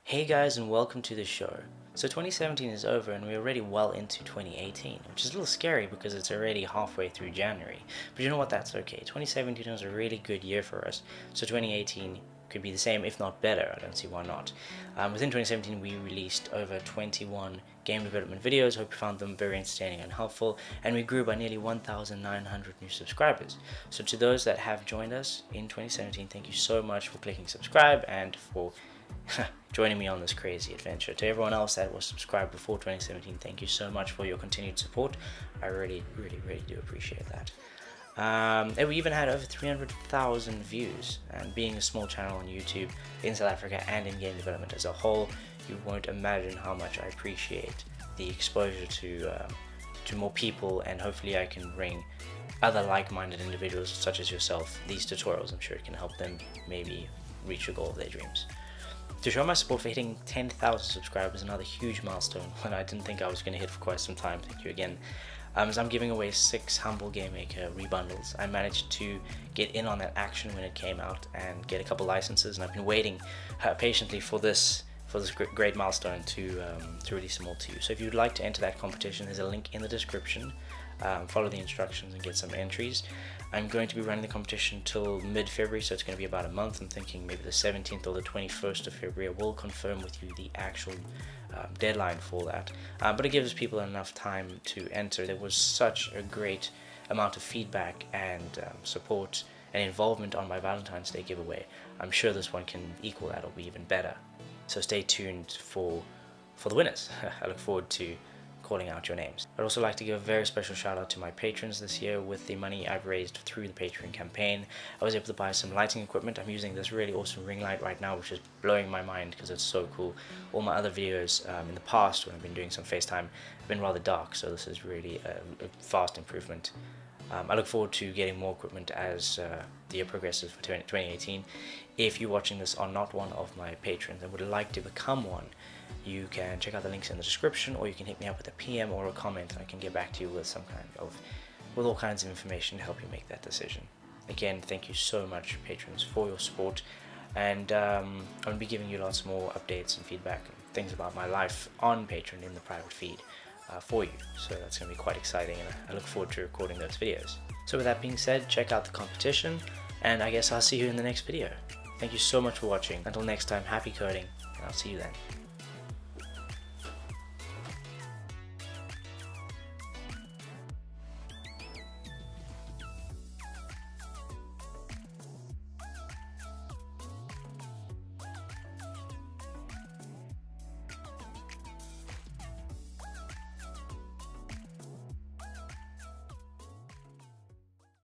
Hey guys, and welcome to the show. So 2017 is over and we're already well into 2018, which is a little scary because it's already halfway through January. But you know what, that's okay. 2017 was a really good year for us, so 2018 could be the same, if not better. I don't see why not. Within 2017 we released over 21 game development videos. Hope you found them very entertaining and helpful, and we grew by nearly 1,900 new subscribers. So to those that have joined us in 2017, thank you so much for clicking subscribe and for joining me on this crazy adventure. To everyone else that was subscribed before 2017, thank you so much for your continued support. I really do appreciate that. And we even had over 300,000 views, and being a small channel on YouTube in South Africa and in game development as a whole, you won't imagine how much I appreciate the exposure to more people, and hopefully I can bring other like-minded individuals such as yourself these tutorials. I'm sure it can help them maybe reach the goal of their dreams. To show my support for hitting 10,000 subscribers, another huge milestone, one I didn't think I was going to hit for quite some time, thank you again, as I'm giving away 6 Humble Game Maker rebundles. I managed to get in on that action when it came out and get a couple licenses, and I've been waiting patiently for this great milestone to release them all to you. So if you'd like to enter that competition, there's a link in the description. Follow the instructions and get some entries. I'm going to be running the competition till mid-February, so it's going to be about a month. I'm thinking maybe the 17th or the 21st of February. I will confirm with you the actual deadline for that, but it gives people enough time to enter. There was such a great amount of feedback and support and involvement on my Valentine's Day giveaway. I'm sure this one can equal that or be even better. So stay tuned for the winners. I look forward to calling out your names. I'd also like to give a very special shout out to my patrons this year. With the money I've raised through the Patreon campaign, I was able to buy some lighting equipment. I'm using this really awesome ring light right now, which is blowing my mind because it's so cool. All my other videos in the past, when I've been doing some FaceTime, have been rather dark, so this is really a vast improvement. I look forward to getting more equipment as the year progresses for 2018. If you're watching this are not one of my patrons and would like to become one, you can check out the links in the description, or you can hit me up with a PM or a comment and I can get back to you with with all kinds of information to help you make that decision. Again, thank you so much, patrons, for your support, and I'm going to be giving you lots more updates and feedback and things about my life on Patreon in the private feed for you, so that's going to be quite exciting, and I look forward to recording those videos. So with that being said, check out the competition, and I guess I'll see you in the next video. Thank you so much for watching. Until next time, happy coding, and I'll see you then.